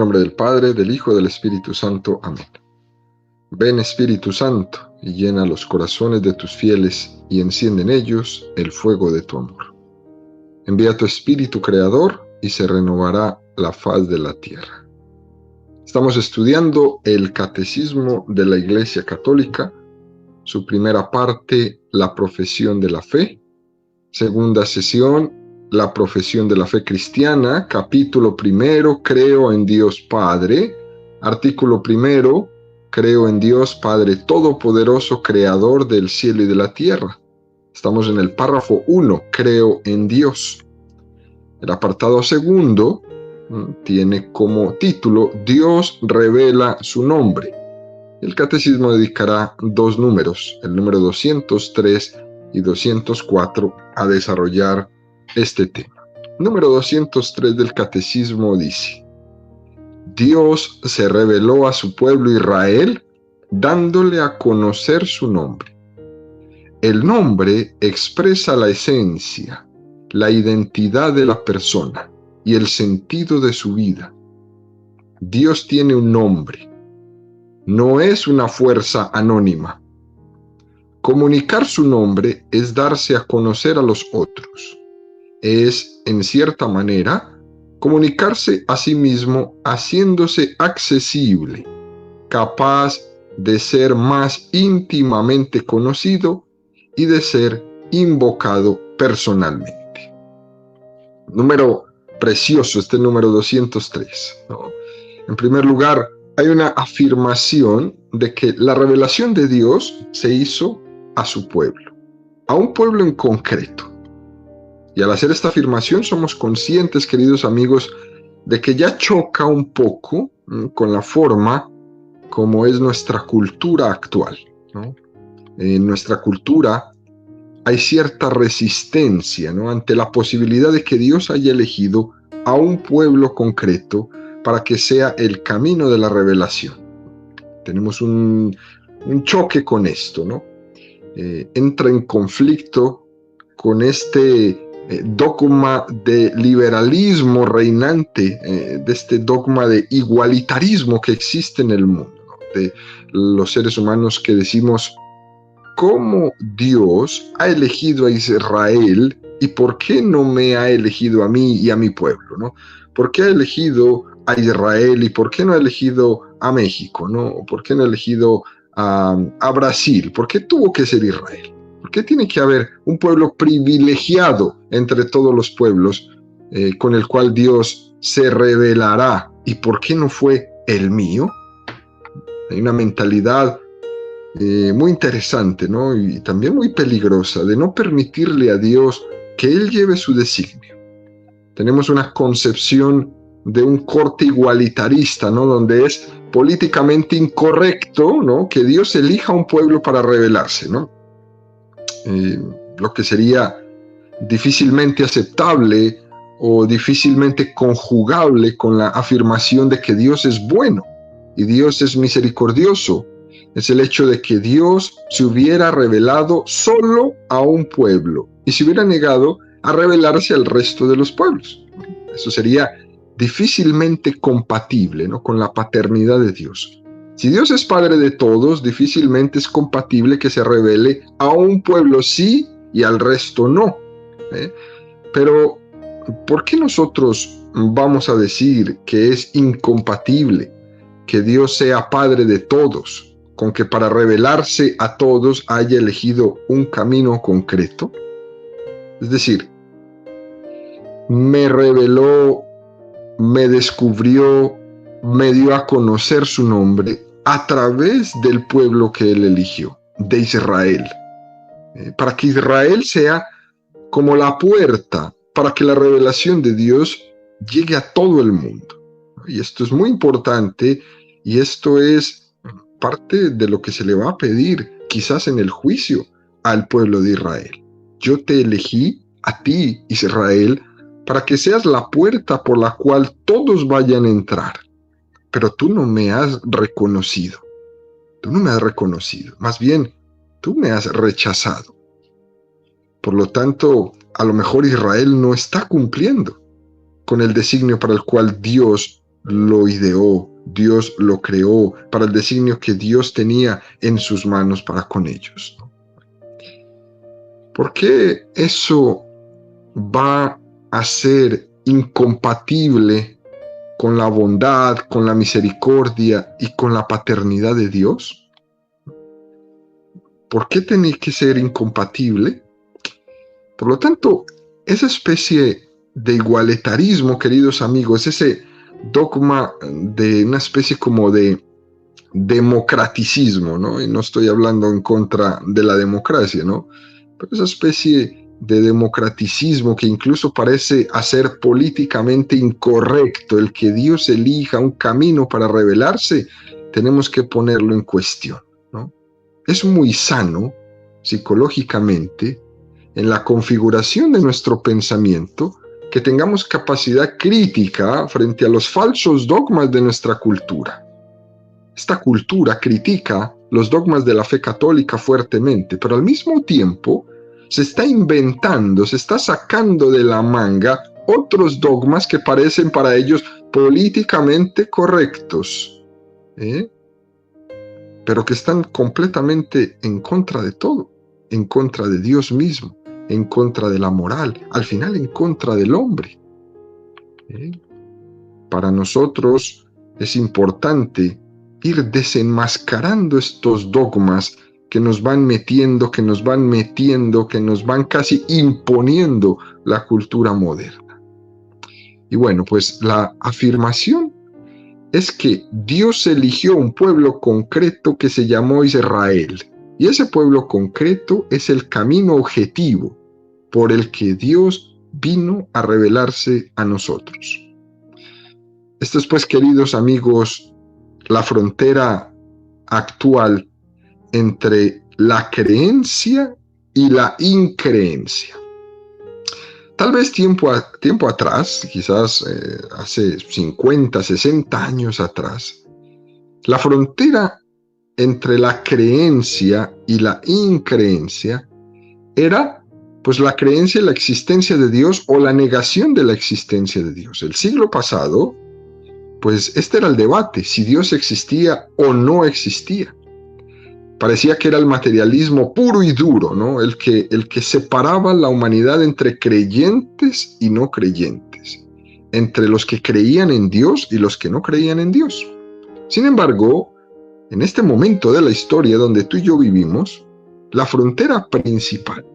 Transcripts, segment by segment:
nombre del Padre, del Hijo y del Espíritu Santo. Amén. Ven, Espíritu Santo, y llena los corazones de tus fieles y enciende en ellos el fuego de tu amor. Envía tu Espíritu Creador y se renovará la faz de la tierra. Estamos estudiando el Catecismo de la Iglesia Católica, su primera parte, la profesión de la fe, segunda sesión, la profesión de la fe cristiana, capítulo primero, creo en Dios Padre, artículo primero, creo en Dios Padre Todopoderoso, Creador del cielo y de la tierra. Estamos en el párrafo 1, creo en Dios. El apartado segundo tiene como título, Dios revela su nombre. El catecismo dedicará 2 números, el número 203 y 204, a desarrollar este tema. Número 203 del catecismo dice: Dios se reveló a su pueblo Israel dándole a conocer su nombre. El nombre expresa la esencia, la identidad de la persona y el sentido de su vida. Dios tiene un nombre. No es una fuerza anónima. Comunicar su nombre es darse a conocer a los otros. Es, en cierta manera, comunicarse a sí mismo haciéndose accesible, capaz de ser más íntimamente conocido y de ser invocado personalmente. Número precioso este número 203, ¿no? En primer lugar, hay una afirmación de que la revelación de Dios se hizo a su pueblo, a un pueblo en concreto. Y al hacer esta afirmación somos conscientes, queridos amigos, de que ya choca un poco con la forma como es nuestra cultura actual, ¿no? En nuestra cultura hay cierta resistencia, ¿no?, ante la posibilidad de que Dios haya elegido a un pueblo concreto para que sea el camino de la revelación. Tenemos un choque con esto, ¿no? Entra en conflicto con este dogma de liberalismo reinante, de este dogma de igualitarismo que existe en el mundo, ¿no?, de los seres humanos que decimos, ¿cómo Dios ha elegido a Israel y por qué no me ha elegido a mí y a mi pueblo, ¿no? ¿Por qué ha elegido a Israel y por qué no ha elegido a México, ¿no? ¿Por qué no ha elegido a Brasil? ¿Por qué tuvo que ser Israel? ¿Por qué tiene que haber un pueblo privilegiado entre todos los pueblos con el cual Dios se revelará? ¿Y por qué no fue el mío? Hay una mentalidad muy interesante, ¿no?, y también muy peligrosa, de no permitirle a Dios que Él lleve su designio. Tenemos una concepción de un corte igualitarista, ¿no?, donde es políticamente incorrecto, ¿no?, que Dios elija a un pueblo para revelarse, ¿no? Lo que sería difícilmente aceptable o difícilmente conjugable con la afirmación de que Dios es bueno y Dios es misericordioso. Es el hecho de que Dios se hubiera revelado solo a un pueblo y se hubiera negado a revelarse al resto de los pueblos. Eso sería difícilmente compatible, ¿no?, con la paternidad de Dios. Si Dios es Padre de todos, difícilmente es compatible que se revele a un pueblo sí y al resto no. Pero, ¿por qué nosotros vamos a decir que es incompatible que Dios sea Padre de todos con que para revelarse a todos haya elegido un camino concreto? Es decir, me reveló, me descubrió, me dio a conocer su nombre a través del pueblo que Él eligió, de Israel, para que Israel sea como la puerta para que la revelación de Dios llegue a todo el mundo. Y esto es muy importante y esto es parte de lo que se le va a pedir quizás en el juicio al pueblo de Israel. Yo te elegí a ti, Israel, para que seas la puerta por la cual todos vayan a entrar. Pero tú no me has reconocido. Tú no me has reconocido. Más bien, tú me has rechazado. Por lo tanto, a lo mejor Israel no está cumpliendo con el designio para el cual Dios lo ideó, Dios lo creó para el designio que Dios tenía en sus manos para con ellos. ¿Por qué eso va a ser incompatible con la bondad, con la misericordia y con la paternidad de Dios? ¿Por qué tiene que ser incompatible? Por lo tanto, esa especie de igualitarismo, queridos amigos, ese dogma de una especie como de democraticismo, ¿no? Y no estoy hablando en contra de la democracia, ¿no? Pero esa especie de democraticismo que incluso parece hacer políticamente incorrecto el que Dios elija un camino para revelarse, tenemos que ponerlo en cuestión, ¿no? Es muy sano psicológicamente en la configuración de nuestro pensamiento que tengamos capacidad crítica frente a los falsos dogmas de nuestra cultura. Esta cultura critica los dogmas de la fe católica fuertemente, pero al mismo tiempo se está inventando, se está sacando de la manga otros dogmas que parecen para ellos políticamente correctos, pero que están completamente en contra de todo, en contra de Dios mismo, en contra de la moral, al final en contra del hombre. Para nosotros es importante ir desenmascarando estos dogmas que nos van metiendo, que nos van casi imponiendo la cultura moderna. Y bueno, pues la afirmación es que Dios eligió un pueblo concreto que se llamó Israel. Y ese pueblo concreto es el camino objetivo por el que Dios vino a revelarse a nosotros. Esto es, pues, queridos amigos, la frontera actual entre la creencia y la increencia. Tal vez tiempo atrás, quizás hace 50, 60 años atrás, la frontera entre la creencia y la increencia era pues la creencia en la existencia de Dios o la negación de la existencia de Dios. El siglo pasado, pues este era el debate, si Dios existía o no existía. Parecía que era el materialismo puro y duro, ¿no? El que separaba la humanidad entre creyentes y no creyentes, entre los que creían en Dios y los que no creían en Dios. Sin embargo, en este momento de la historia donde tú y yo vivimos, la frontera principal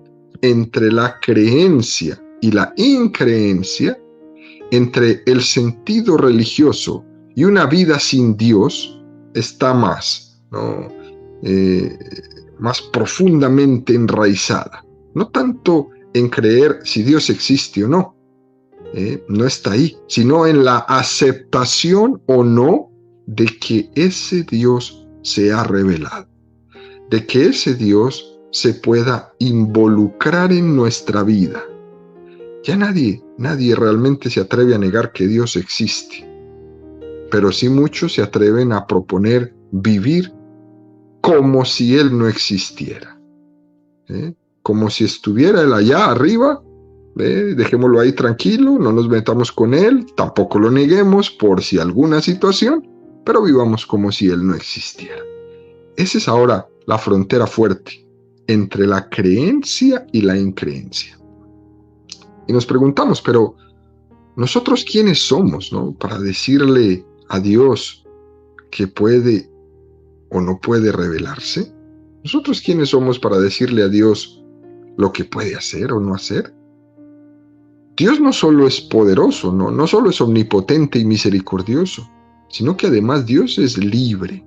entre la creencia y la increencia, entre el sentido religioso y una vida sin Dios, está más, ¿no? Más profundamente enraizada. No tanto en creer si Dios existe o no, no está ahí, sino en la aceptación o no de que ese Dios se ha revelado, de que ese Dios se pueda involucrar en nuestra vida. Ya nadie realmente se atreve a negar que Dios existe, pero sí muchos se atreven a proponer vivir como si Él no existiera, como si estuviera Él allá arriba, dejémoslo ahí tranquilo, no nos metamos con Él, tampoco lo neguemos por si alguna situación, pero vivamos como si Él no existiera. Esa es ahora la frontera fuerte entre la creencia y la increencia. Y nos preguntamos, pero ¿nosotros quiénes somos, no? Para decirle a Dios que puede o no puede revelarse. ¿Nosotros quiénes somos para decirle a Dios lo que puede hacer o no hacer? Dios no solo es poderoso, no solo es omnipotente y misericordioso, sino que además Dios es libre.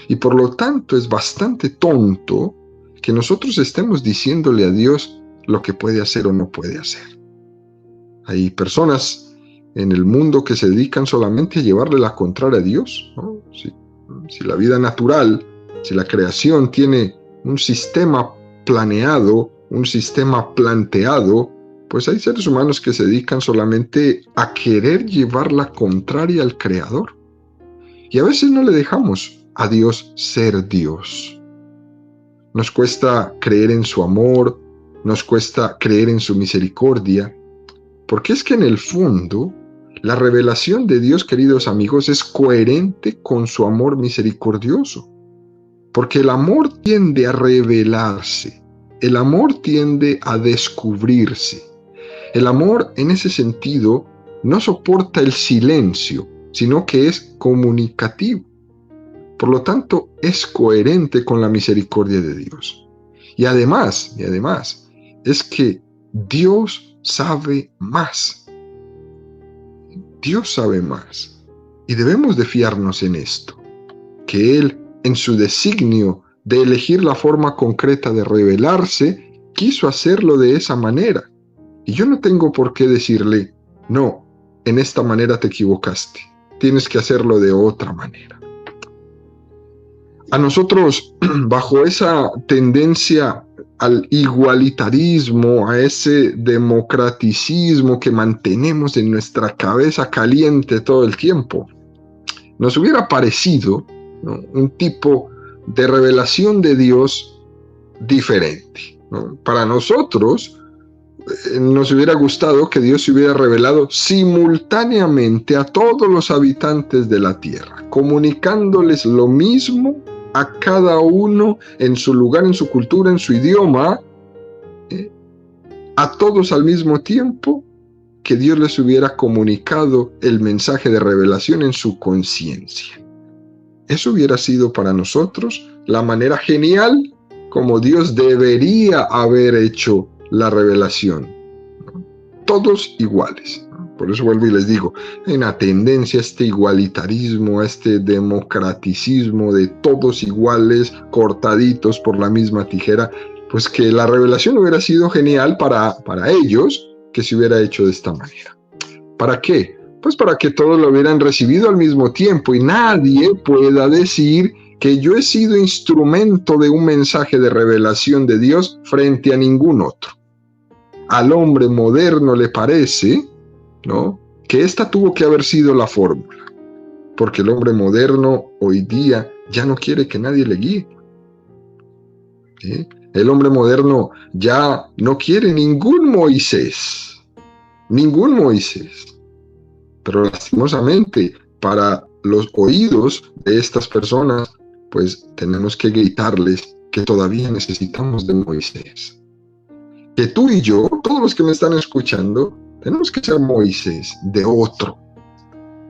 Y por lo tanto es bastante tonto que nosotros estemos diciéndole a Dios lo que puede hacer o no puede hacer. Hay personas en el mundo que se dedican solamente a llevarle la contraria a Dios, ¿no? Si la vida natural, si la creación tiene un sistema planeado, un sistema planteado, pues hay seres humanos que se dedican solamente a querer llevar la contraria al Creador. Y a veces no le dejamos a Dios ser Dios. Nos cuesta creer en su amor, nos cuesta creer en su misericordia, porque es que en el fondo La revelación de Dios, queridos amigos, es coherente con su amor misericordioso, porque el amor tiende a revelarse, el amor tiende a descubrirse. El amor, en ese sentido, no soporta el silencio, sino que es comunicativo. Por lo tanto, es coherente con la misericordia de Dios. Y además, es que Dios sabe más. Dios sabe más. Y debemos de fiarnos en esto, que Él, en su designio de elegir la forma concreta de revelarse, quiso hacerlo de esa manera. Y yo no tengo por qué decirle, no, en esta manera te equivocaste, tienes que hacerlo de otra manera. A nosotros, bajo esa tendencia al igualitarismo, a ese democraticismo que mantenemos en nuestra cabeza caliente todo el tiempo, nos hubiera parecido, ¿no?, un tipo de revelación de Dios diferente, ¿no? Para nosotros, nos hubiera gustado que Dios se hubiera revelado simultáneamente a todos los habitantes de la tierra, comunicándoles lo mismo a cada uno en su lugar, en su cultura, en su idioma, a todos al mismo tiempo, que Dios les hubiera comunicado el mensaje de revelación en su conciencia. Eso hubiera sido para nosotros la manera genial como Dios debería haber hecho la revelación, ¿no? Todos iguales. Por eso vuelvo y les digo, hay una tendencia a este igualitarismo, a este democraticismo de todos iguales, cortaditos por la misma tijera, pues que la revelación hubiera sido genial para ellos, que se hubiera hecho de esta manera. ¿Para qué? Pues para que todos lo hubieran recibido al mismo tiempo y nadie pueda decir que yo he sido instrumento de un mensaje de revelación de Dios frente a ningún otro. Al hombre moderno le parece, ¿no?, que esta tuvo que haber sido la fórmula, porque el hombre moderno hoy día ya no quiere que nadie le guíe. ¿Sí? El hombre moderno ya no quiere ningún Moisés, pero lastimosamente para los oídos de estas personas, pues tenemos que gritarles que todavía necesitamos de Moisés. Que tú y yo, todos los que me están escuchando, tenemos que ser Moisés de otro.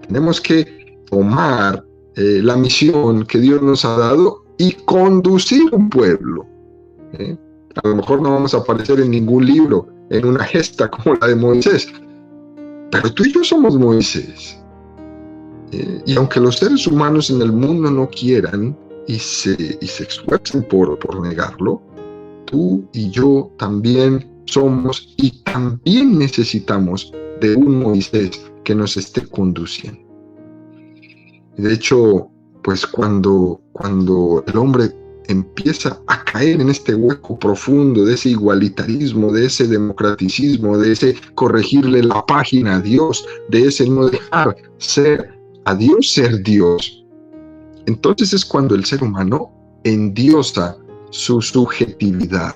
Tenemos que tomar la misión que Dios nos ha dado y conducir un pueblo. A lo mejor no vamos a aparecer en ningún libro, en una gesta como la de Moisés, pero tú y yo somos Moisés. Y aunque los seres humanos en el mundo no quieran y se esfuercen por negarlo, tú y yo también somos y también necesitamos de un Moisés que nos esté conduciendo. De hecho, pues cuando el hombre empieza a caer en este hueco profundo de ese igualitarismo, de ese democraticismo, de ese corregirle la página a Dios, de ese no dejar a Dios ser Dios, entonces es cuando el ser humano endiosa su subjetividad.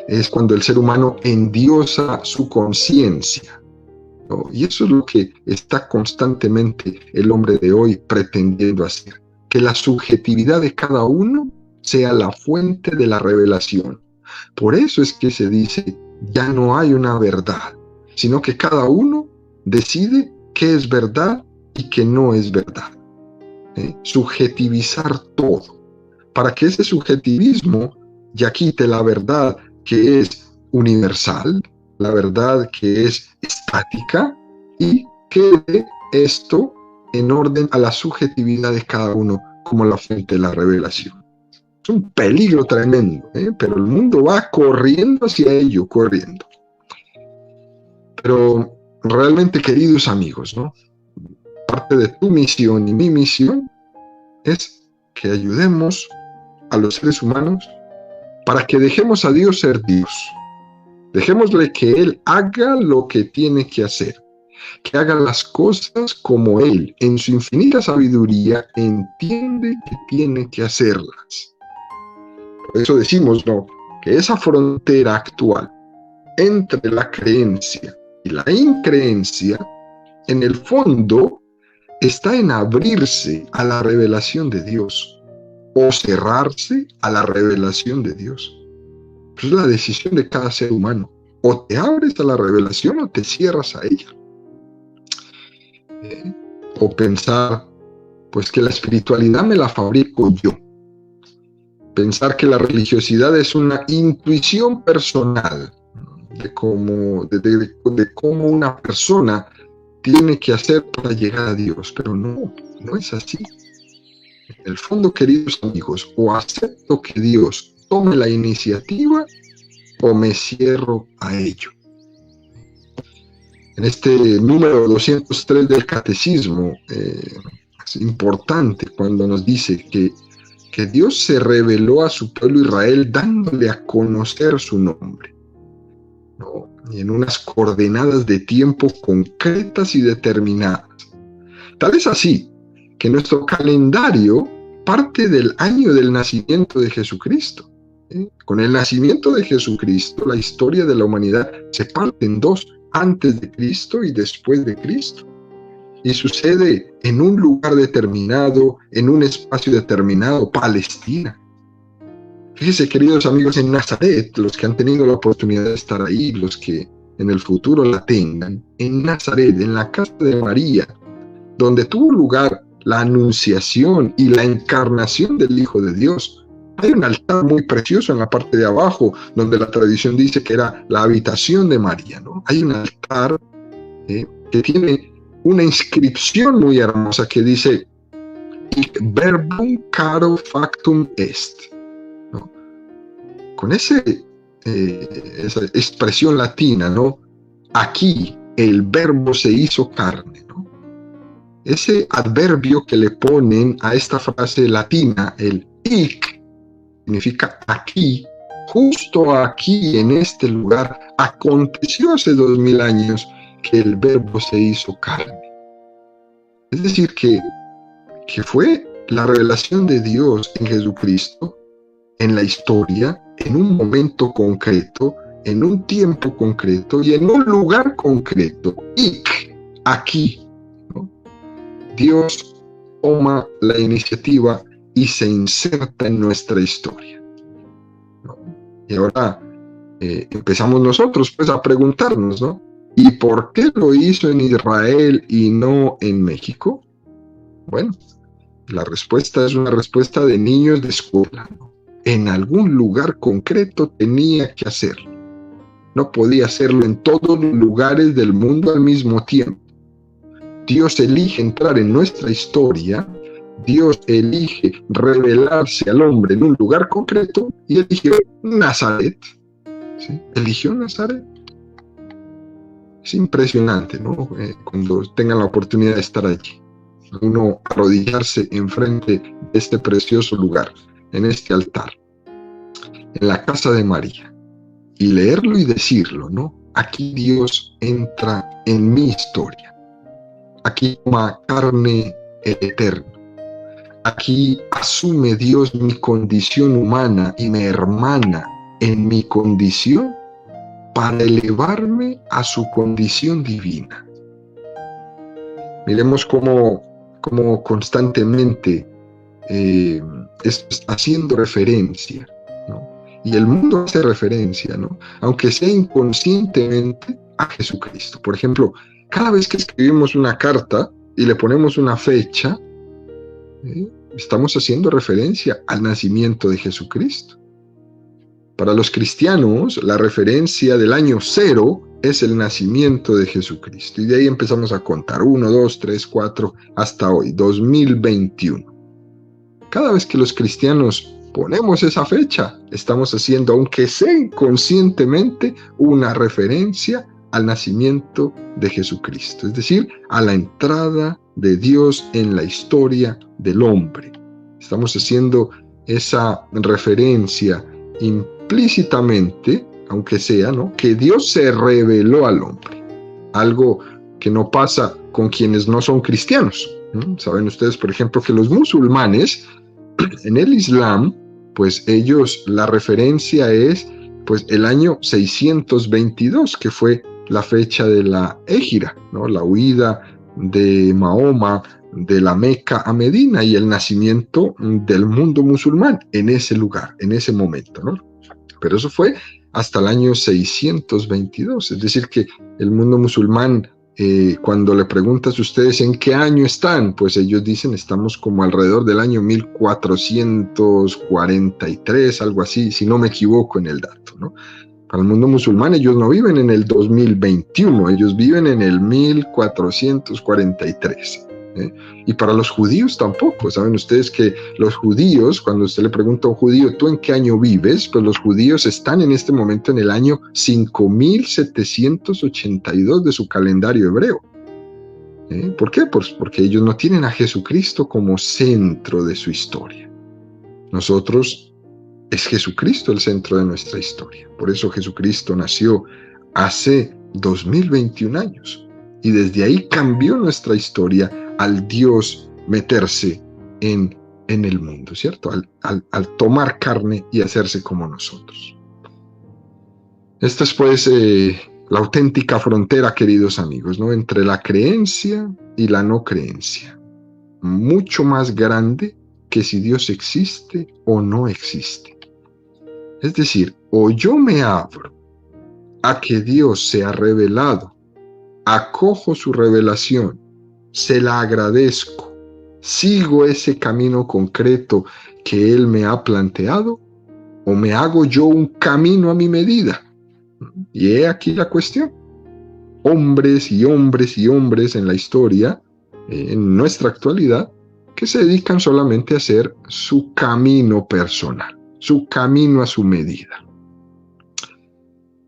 Es cuando el ser humano endiosa su conciencia, ¿no? Y eso es lo que está constantemente el hombre de hoy pretendiendo hacer, que la subjetividad de cada uno sea la fuente de la revelación. Por eso es que se dice, ya no hay una verdad, sino que cada uno decide qué es verdad y qué no es verdad. Subjetivizar todo, para que ese subjetivismo ya quite la verdad que es universal, la verdad que es estática, y quede esto en orden a la subjetividad de cada uno como la fuente de la revelación. Es un peligro tremendo, pero el mundo va corriendo hacia ello, corriendo. Pero realmente, queridos amigos, ¿no?, parte de tu misión y mi misión es que ayudemos a los seres humanos para que dejemos a Dios ser Dios. Dejémosle que Él haga lo que tiene que hacer, que haga las cosas como Él, en su infinita sabiduría, entiende que tiene que hacerlas. Por eso decimos, ¿no?, que esa frontera actual entre la creencia y la increencia en el fondo está en abrirse a la revelación de Dios o cerrarse a la revelación de Dios. Es la decisión de cada ser humano. O te abres a la revelación o te cierras a ella. O pensar, pues, que la espiritualidad me la fabrico yo. Pensar que la religiosidad es una intuición personal de cómo una persona tiene que hacer para llegar a Dios. Pero no es así. En el fondo, queridos amigos, o acepto que Dios tome la iniciativa o me cierro a ello. En este número 203 del Catecismo, es importante cuando nos dice que Dios se reveló a su pueblo Israel dándole a conocer su nombre, ¿no? Y en unas coordenadas de tiempo concretas y determinadas. Tal es así que nuestro calendario parte del año del nacimiento de Jesucristo. Con el nacimiento de Jesucristo, la historia de la humanidad se parte en dos: antes de Cristo y después de Cristo. Y sucede en un lugar determinado, en un espacio determinado, Palestina. Fíjense, queridos amigos, en Nazaret, los que han tenido la oportunidad de estar ahí, los que en el futuro la tengan, en Nazaret, en la casa de María, donde tuvo lugar la anunciación y la encarnación del Hijo de Dios, hay un altar muy precioso en la parte de abajo, donde la tradición dice que era la habitación de María, ¿no? Hay un altar que tiene una inscripción muy hermosa que dice "Hic verbum caro factum est", ¿no? Con esa expresión latina, ¿no? Aquí el verbo se hizo carne, ¿no? Ese adverbio que le ponen a esta frase latina, el hic, significa aquí, justo aquí, en este lugar, aconteció hace 2000 años que el verbo se hizo carne. Es decir, que fue la revelación de Dios en Jesucristo, en la historia, en un momento concreto, en un tiempo concreto y en un lugar concreto. Y aquí, ¿no? Dios toma la iniciativa y se inserta en nuestra historia, ¿no? Y ahora empezamos nosotros pues a preguntarnos, ¿no? ¿Y por qué lo hizo en Israel y no en México? Bueno, la respuesta es una respuesta de niños de escuela, ¿no? En algún lugar concreto tenía que hacerlo. No podía hacerlo en todos los lugares del mundo al mismo tiempo. Dios elige entrar en nuestra historia, Dios elige revelarse al hombre en un lugar concreto y eligió Nazaret. ¿Sí? Eligió Nazaret. Es impresionante, ¿no? Cuando tengan la oportunidad de estar allí, uno arrodillarse enfrente de este precioso lugar, en este altar, en la casa de María, y leerlo y decirlo, ¿no? Aquí Dios entra en mi historia. Aquí toma carne el Eterno. Aquí asume Dios mi condición humana y me hermana en mi condición para elevarme a su condición divina. Miremos cómo constantemente está haciendo referencia, ¿no? Y el mundo hace referencia, ¿no? Aunque sea inconscientemente, a Jesucristo. Por ejemplo, cada vez que escribimos una carta y le ponemos una fecha, estamos haciendo referencia al nacimiento de Jesucristo. Para los cristianos, la referencia del año 0 es el nacimiento de Jesucristo. Y de ahí empezamos a contar 1, 2, 3, 4, hasta hoy, 2021. Cada vez que los cristianos ponemos esa fecha, estamos haciendo, aunque sea inconscientemente, una referencia al nacimiento de Jesucristo, es decir, a la entrada de Dios en la historia del hombre. Estamos haciendo esa referencia implícitamente, aunque sea, ¿no?, que Dios se reveló al hombre, algo que no pasa con quienes no son cristianos. Saben ustedes, por ejemplo, que los musulmanes en el Islam, pues ellos, la referencia es pues el año 622, que fue la fecha de la Égira, ¿no? La huida de Mahoma de la Meca a Medina y el nacimiento del mundo musulmán en ese lugar, en ese momento, ¿no? Pero eso fue hasta el año 622, es decir que el mundo musulmán, cuando le preguntas a ustedes en qué año están, pues ellos dicen estamos como alrededor del año 1443, algo así, si no me equivoco en el dato, ¿no? Para el mundo musulmán ellos no viven en el 2021, ellos viven en el 1443. Y para los judíos tampoco. Saben ustedes que los judíos, cuando usted le pregunta a un judío, ¿tú en qué año vives? Pues los judíos están en este momento en el año 5782 de su calendario hebreo. ¿Por qué? Pues porque ellos no tienen a Jesucristo como centro de su historia. Nosotros, es Jesucristo el centro de nuestra historia. Por eso Jesucristo nació hace 2021 años. Y desde ahí cambió nuestra historia al Dios meterse en el mundo, ¿cierto? Al tomar carne y hacerse como nosotros. Esta es pues la auténtica frontera, queridos amigos, ¿no? Entre la creencia y la no creencia. Mucho más grande que si Dios existe o no existe. Es decir, o yo me abro a que Dios sea revelado, acojo su revelación, se la agradezco, sigo ese camino concreto que Él me ha planteado, o me hago yo un camino a mi medida. Y he aquí la cuestión. Hombres y hombres y hombres en la historia, en nuestra actualidad, que se dedican solamente a hacer su camino personal, su camino a su medida.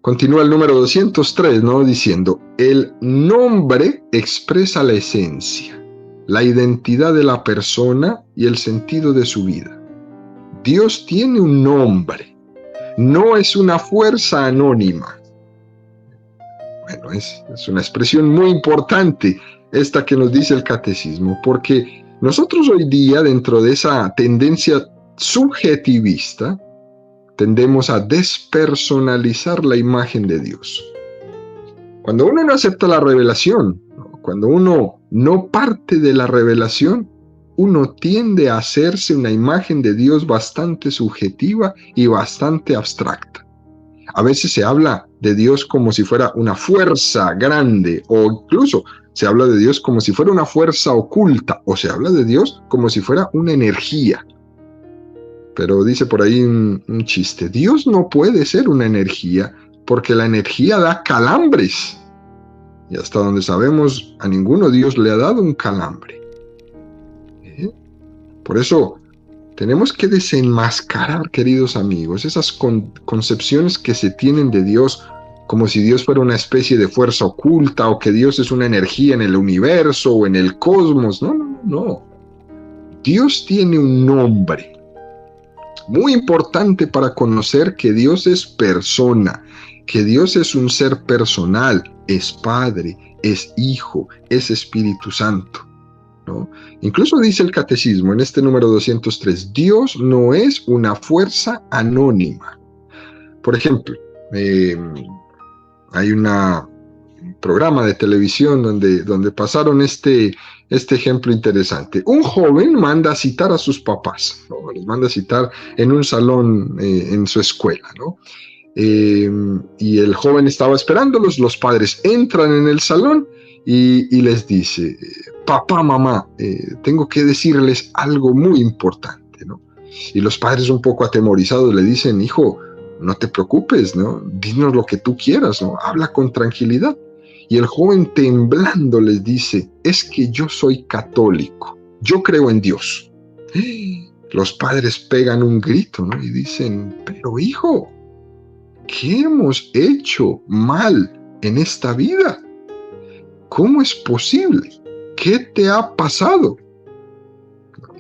Continúa el número 203, ¿no? Diciendo, el nombre expresa la esencia, la identidad de la persona y el sentido de su vida. Dios tiene un nombre, no es una fuerza anónima. Bueno, es una expresión muy importante esta que nos dice el catecismo, porque nosotros hoy día, dentro de esa tendencia subjetivista, tendemos a despersonalizar la imagen de Dios. Cuando uno no acepta la revelación, cuando uno no parte de la revelación, uno tiende a hacerse una imagen de Dios bastante subjetiva y bastante abstracta. A veces se habla de Dios como si fuera una fuerza grande, o incluso se habla de Dios como si fuera una fuerza oculta, o se habla de Dios como si fuera una energía. Pero dice por ahí un chiste, Dios no puede ser una energía porque la energía da calambres. Y hasta donde sabemos, a ninguno Dios le ha dado un calambre. Por eso tenemos que desenmascarar, queridos amigos, esas concepciones que se tienen de Dios como si Dios fuera una especie de fuerza oculta o que Dios es una energía en el universo o en el cosmos. No, no, no. Dios tiene un nombre muy importante para conocer que Dios es persona, que Dios es un ser personal, es Padre, es Hijo, es Espíritu Santo, ¿no? Incluso dice el catecismo en este número 203, Dios no es una fuerza anónima. Por ejemplo, hay un programa de televisión donde pasaron este ejemplo interesante. Un joven manda a citar a sus papás, ¿no? Los manda a citar en un salón en su escuela, ¿no? Y el joven estaba esperándolos, los padres entran en el salón y les dice, papá, mamá, tengo que decirles algo muy importante, ¿no? Y los padres un poco atemorizados le dicen, hijo, no te preocupes, ¿no? Dinos lo que tú quieras, ¿no? Habla con tranquilidad. Y el joven temblando les dice, es que yo soy católico, yo creo en Dios. Los padres pegan un grito, ¿no? Y dicen, pero hijo, ¿qué hemos hecho mal en esta vida? ¿Cómo es posible? ¿Qué te ha pasado?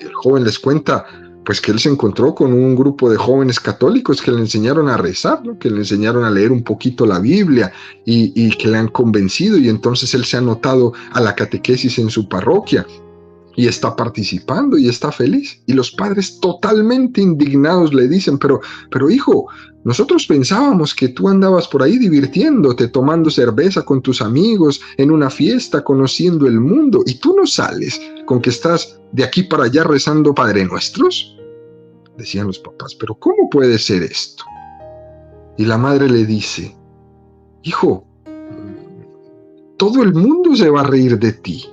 Y el joven les cuenta, pues que él se encontró con un grupo de jóvenes católicos que le enseñaron a rezar, ¿no? Que le enseñaron a leer un poquito la Biblia y que le han convencido, y entonces él se ha anotado a la catequesis en su parroquia. y está participando y está feliz. Y los padres totalmente indignados le dicen, pero hijo, nosotros pensábamos que tú andabas por ahí divirtiéndote, tomando cerveza con tus amigos, en una fiesta, conociendo el mundo, y tú no sales con que estás de aquí para allá rezando Padre Nuestros. Decían los papás, pero ¿cómo puede ser esto? Y la madre le dice, hijo, todo el mundo se va a reír de ti.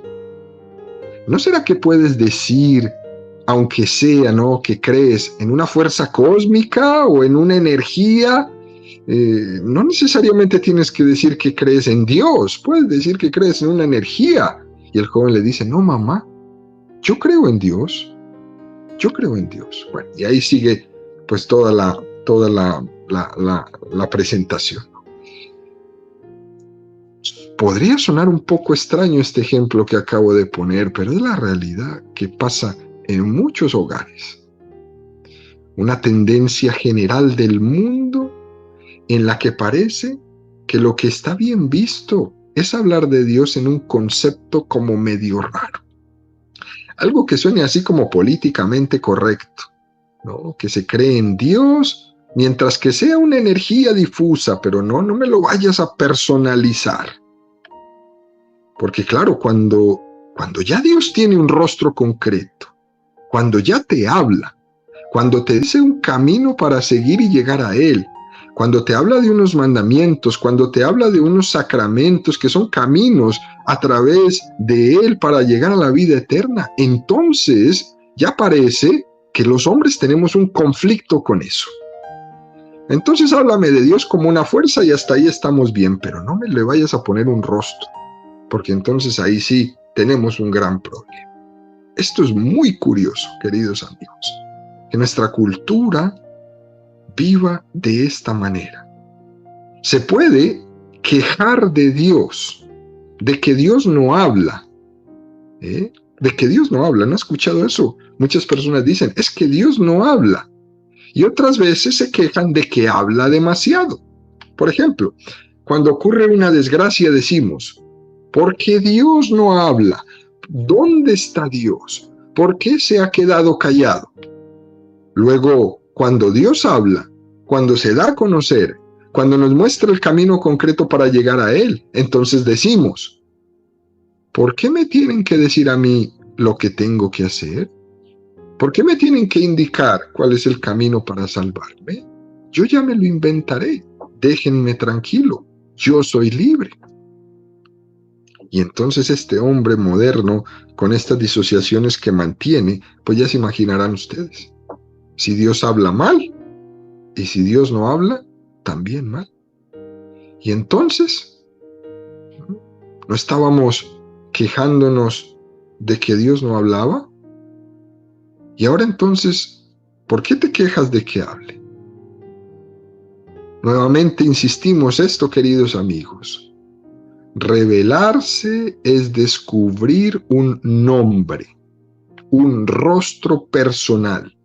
¿No será que puedes decir, aunque sea, ¿no?, que crees en una fuerza cósmica o en una energía? No necesariamente tienes que decir que crees en Dios, puedes decir que crees en una energía. Y el joven le dice, no, mamá, yo creo en Dios, yo creo en Dios. Bueno, y ahí sigue pues toda la presentación. Podría sonar un poco extraño este ejemplo que acabo de poner, pero es la realidad que pasa en muchos hogares. Una tendencia general del mundo en la que parece que lo que está bien visto es hablar de Dios en un concepto como medio raro. Algo que suene así como políticamente correcto, ¿no? Que se cree en Dios, mientras que sea una energía difusa, pero no me lo vayas a personalizar. Porque claro, cuando ya Dios tiene un rostro concreto, cuando ya te habla, cuando te dice un camino para seguir y llegar a Él, cuando te habla de unos mandamientos, cuando te habla de unos sacramentos que son caminos a través de Él para llegar a la vida eterna, entonces ya parece que los hombres tenemos un conflicto con eso. Entonces háblame de Dios como una fuerza y hasta ahí estamos bien, pero no me le vayas a poner un rostro, porque entonces ahí sí tenemos un gran problema. Esto es muy curioso, queridos amigos, que nuestra cultura viva de esta manera. Se puede quejar de Dios, de que Dios no habla, de que Dios no habla. ¿No ha escuchado eso? Muchas personas dicen, es que Dios no habla. Y otras veces se quejan de que habla demasiado. Por ejemplo, cuando ocurre una desgracia decimos, ¿por qué Dios no habla? ¿Dónde está Dios? ¿Por qué se ha quedado callado? Luego, cuando Dios habla, cuando se da a conocer, cuando nos muestra el camino concreto para llegar a Él, entonces decimos, ¿por qué me tienen que decir a mí lo que tengo que hacer? ¿Por qué me tienen que indicar cuál es el camino para salvarme? Yo ya me lo inventaré. Déjenme tranquilo. Yo soy libre. Y entonces este hombre moderno, con estas disociaciones que mantiene, pues ya se imaginarán ustedes. Si Dios habla mal, y si Dios no habla, también mal. Y entonces, ¿no estábamos quejándonos de que Dios no hablaba? Y ahora entonces, ¿por qué te quejas de que hable? Nuevamente insistimos esto, queridos amigos. Revelarse es descubrir un nombre, un rostro personal.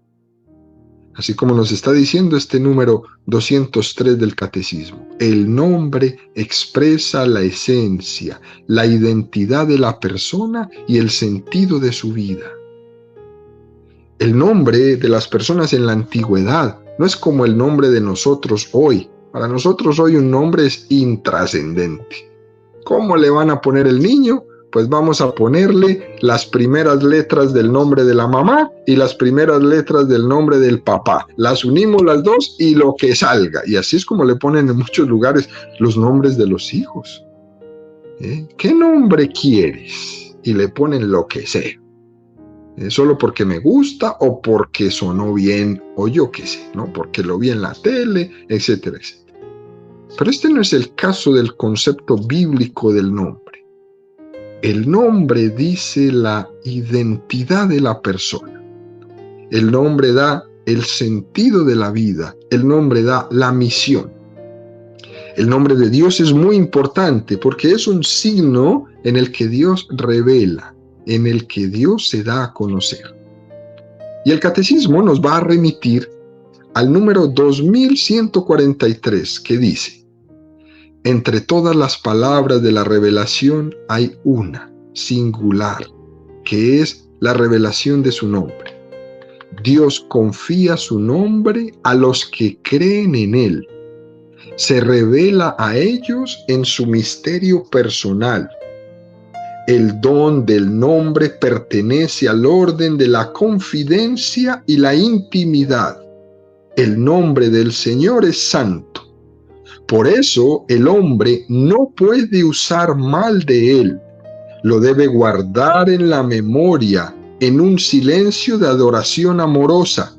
Así como nos está diciendo este número 203 del Catecismo. El nombre expresa la esencia, la identidad de la persona y el sentido de su vida. El nombre de las personas en la antigüedad no es como el nombre de nosotros hoy. Para nosotros hoy un nombre es intrascendente. ¿Cómo le van a poner el niño? Pues vamos a ponerle las primeras letras del nombre de la mamá y las primeras letras del nombre del papá. Las unimos las dos y lo que salga. Y así es como le ponen en muchos lugares los nombres de los hijos. ¿Qué nombre quieres? Y le ponen lo que sea. Solo porque me gusta o porque sonó bien o yo qué sé, ¿no? Porque lo vi en la tele, etcétera, etcétera. Pero este no es el caso del concepto bíblico del nombre. El nombre dice la identidad de la persona. El nombre da el sentido de la vida. El nombre da la misión. El nombre de Dios es muy importante porque es un signo en el que Dios revela, en el que Dios se da a conocer. Y el Catecismo nos va a remitir al número 2143, que dice: entre todas las palabras de la revelación hay una, singular, que es la revelación de su nombre. Dios confía su nombre a los que creen en él. Se revela a ellos en su misterio personal. El don del nombre pertenece al orden de la confidencia y la intimidad. El nombre del Señor es santo. Por eso el hombre no puede usar mal de él. Lo debe guardar en la memoria, en un silencio de adoración amorosa.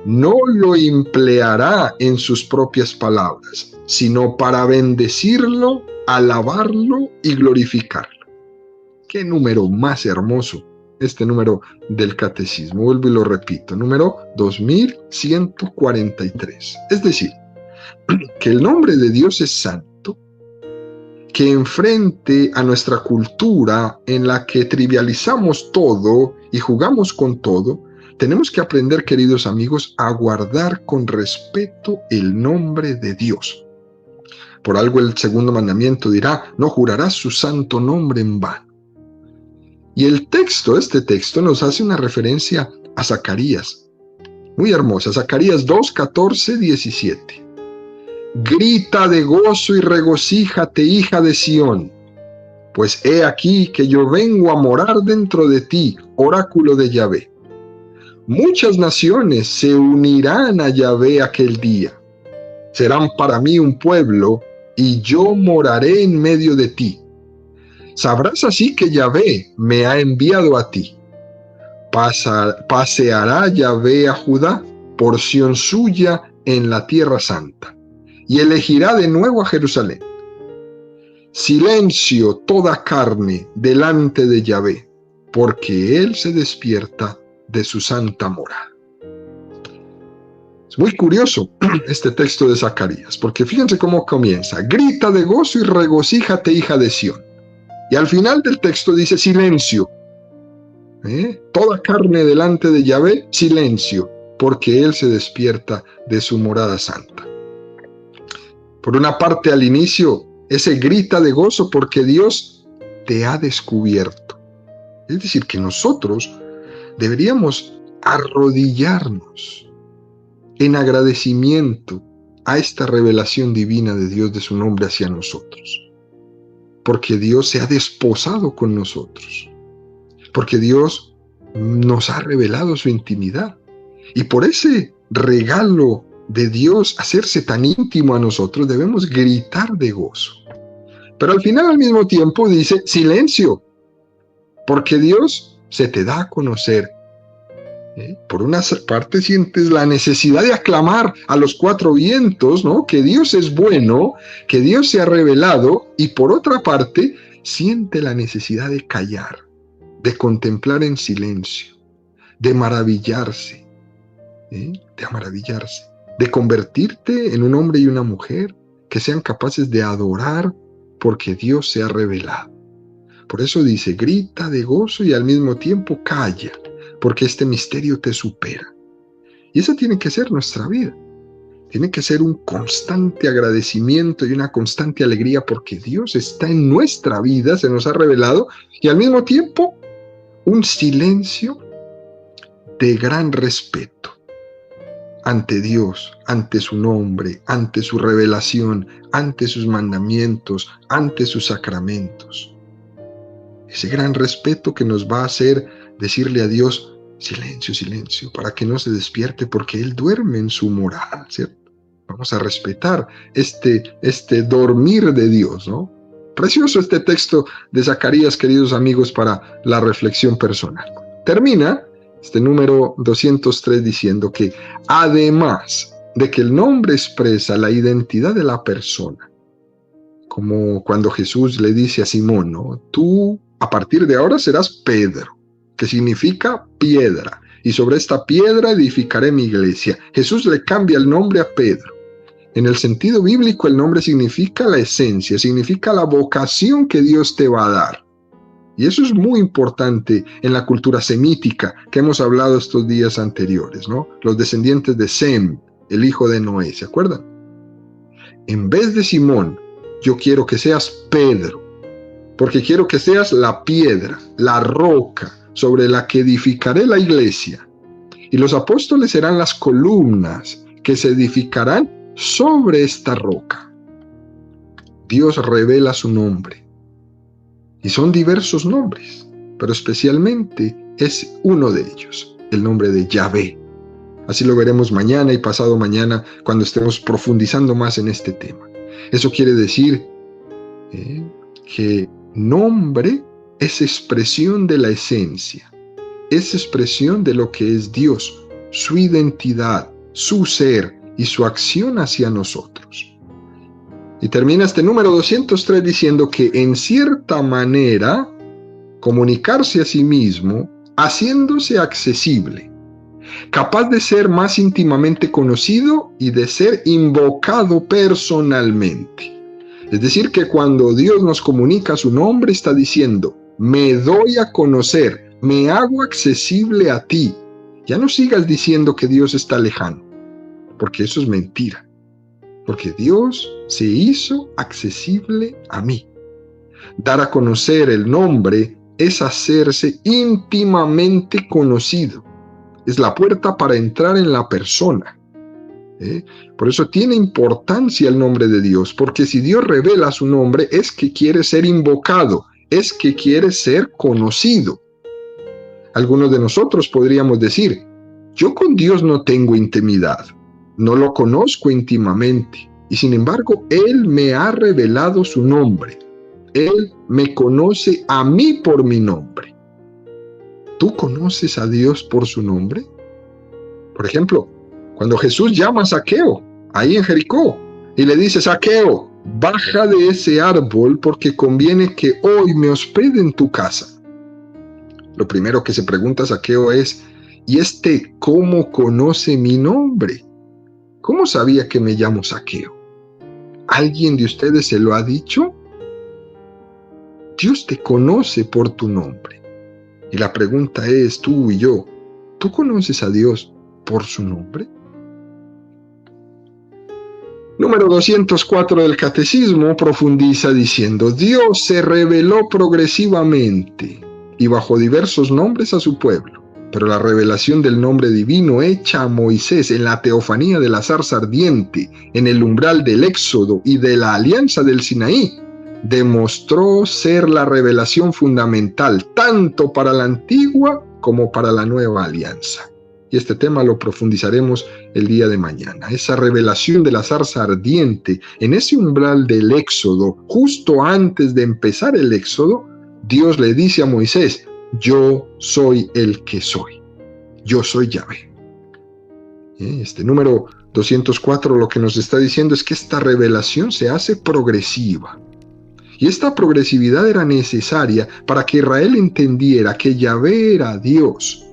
No lo empleará en sus propias palabras, sino para bendecirlo, alabarlo y glorificarlo. Qué número más hermoso, este número del catecismo. Vuelvo y lo repito, número 2143. Es decir, que el nombre de Dios es santo, que enfrente a nuestra cultura en la que trivializamos todo y jugamos con todo, tenemos que aprender, queridos amigos, a guardar con respeto el nombre de Dios. Por algo el segundo mandamiento dirá, no jurarás su santo nombre en vano. Y este texto nos hace una referencia a Zacarías, muy hermosa, Zacarías 2, 14, 17. Grita de gozo y regocíjate, hija de Sión, pues he aquí que yo vengo a morar dentro de ti, oráculo de Yahvé. Muchas naciones se unirán a Yahvé aquel día. Serán para mí un pueblo, y yo moraré en medio de ti. Sabrás así que Yahvé me ha enviado a ti. Paseará Yahvé a Judá, porción suya en la tierra santa, y elegirá de nuevo a Jerusalén. Silencio toda carne delante de Yahvé, porque él se despierta de su santa morada. Es muy curioso este texto de Zacarías, porque fíjense cómo comienza. Grita de gozo y regocíjate, hija de Sión. Y al final del texto dice silencio. Toda carne delante de Yahvé, silencio, porque él se despierta de su morada santa. Por una parte, al inicio, ese grita de gozo porque Dios te ha descubierto. Es decir, que nosotros deberíamos arrodillarnos en agradecimiento a esta revelación divina de Dios, de su nombre hacia nosotros. Porque Dios se ha desposado con nosotros. Porque Dios nos ha revelado su intimidad. Y por ese regalo de Dios hacerse tan íntimo a nosotros, debemos gritar de gozo. Pero al final, al mismo tiempo, dice silencio. Porque Dios se te da a conocer. Por una parte sientes la necesidad de aclamar a los cuatro vientos, ¿no? Que Dios es bueno, que Dios se ha revelado, y por otra parte siente la necesidad de callar, de contemplar en silencio, de maravillarse, de convertirte en un hombre y una mujer que sean capaces de adorar porque Dios se ha revelado. Por eso dice, grita de gozo y al mismo tiempo calla, porque este misterio te supera. Y esa tiene que ser nuestra vida. Tiene que ser un constante agradecimiento y una constante alegría porque Dios está en nuestra vida, se nos ha revelado, y al mismo tiempo un silencio de gran respeto ante Dios, ante su nombre, ante su revelación, ante sus mandamientos, ante sus sacramentos. Ese gran respeto que nos va a hacer decirle a Dios, silencio, silencio, para que no se despierte porque Él duerme en su morada, ¿cierto? Vamos a respetar este dormir de Dios, ¿no? Precioso este texto de Zacarías, queridos amigos, para la reflexión personal. Termina este número 203 diciendo que además de que el nombre expresa la identidad de la persona, como cuando Jesús le dice a Simón, ¿no? Tú a partir de ahora serás Pedro, que significa piedra, y sobre esta piedra edificaré mi iglesia. Jesús le cambia el nombre a Pedro. En el sentido bíblico, el nombre significa la esencia, significa la vocación que Dios te va a dar. Y eso es muy importante en la cultura semítica que hemos hablado estos días anteriores, ¿no? Los descendientes de Sem, el hijo de Noé, ¿se acuerdan? En vez de Simón, yo quiero que seas Pedro, porque quiero que seas la piedra, la roca, sobre la que edificaré la iglesia, y los apóstoles serán las columnas que se edificarán sobre esta roca. Dios revela su nombre, y son diversos nombres, pero especialmente es uno de ellos, el nombre de Yahvé. Así lo veremos mañana y pasado mañana cuando estemos profundizando más en este tema. Eso quiere decir que nombre es expresión de la esencia, es expresión de lo que es Dios, su identidad, su ser y su acción hacia nosotros. Y termina este número 203 diciendo que en cierta manera comunicarse a sí mismo, haciéndose accesible, capaz de ser más íntimamente conocido y de ser invocado personalmente. Es decir, que cuando Dios nos comunica su nombre, está diciendo, me doy a conocer, me hago accesible a ti. Ya no sigas diciendo que Dios está lejano, porque eso es mentira. Porque Dios se hizo accesible a mí. Dar a conocer el nombre es hacerse íntimamente conocido. Es la puerta para entrar en la persona. Por eso tiene importancia el nombre de Dios, porque si Dios revela su nombre es que quiere ser invocado, es que quiere ser conocido. Algunos de nosotros podríamos decir, yo con Dios no tengo intimidad, no lo conozco íntimamente, y sin embargo Él me ha revelado su nombre. Él me conoce a mí por mi nombre. ¿Tú conoces a Dios por su nombre? Por ejemplo, cuando Jesús llama a Zaqueo, ahí en Jericó, y le dice, Zaqueo, baja de ese árbol porque conviene que hoy me hospede en tu casa. Lo primero que se pregunta Zaqueo es, ¿y este cómo conoce mi nombre? ¿Cómo sabía que me llamo Zaqueo? ¿Alguien de ustedes se lo ha dicho? Dios te conoce por tu nombre. Y la pregunta es, tú y yo, ¿tú conoces a Dios por su nombre? Número 204 del Catecismo profundiza diciendo, Dios se reveló progresivamente y bajo diversos nombres a su pueblo, pero la revelación del nombre divino hecha a Moisés en la teofanía de la zarza ardiente, en el umbral del Éxodo y de la alianza del Sinaí, demostró ser la revelación fundamental tanto para la antigua como para la nueva alianza. Y este tema lo profundizaremos el día de mañana. Esa revelación de la zarza ardiente en ese umbral del Éxodo, justo antes de empezar el Éxodo, Dios le dice a Moisés, yo soy el que soy. Yo soy Yahvé. Este número 204 lo que nos está diciendo es que esta revelación se hace progresiva. Y esta progresividad era necesaria para que Israel entendiera que Yahvé era Dios,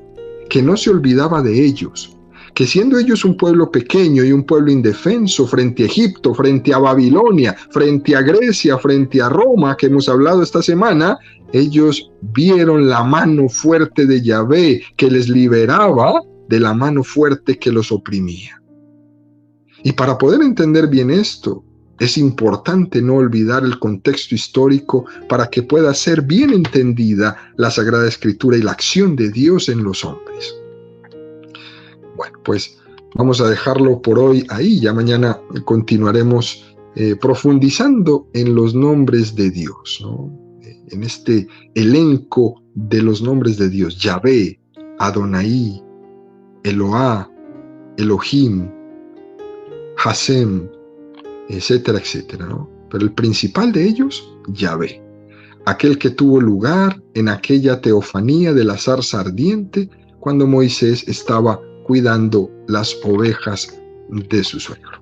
que no se olvidaba de ellos, que siendo ellos un pueblo pequeño y un pueblo indefenso frente a Egipto, frente a Babilonia, frente a Grecia, frente a Roma, que hemos hablado esta semana, ellos vieron la mano fuerte de Yahvé que les liberaba de la mano fuerte que los oprimía. Y para poder entender bien esto, es importante no olvidar el contexto histórico para que pueda ser bien entendida la Sagrada Escritura y la acción de Dios en los hombres. Bueno, pues vamos a dejarlo por hoy ahí. Ya mañana continuaremos profundizando en los nombres de Dios, ¿no? En este elenco de los nombres de Dios. Yahvé, Adonai, Eloá, Elohim, Hasem, etcétera, etcétera, ¿no? Pero el principal de ellos, Yahvé, aquel que tuvo lugar en aquella teofanía de la zarza ardiente cuando Moisés estaba cuidando las ovejas de su suegro.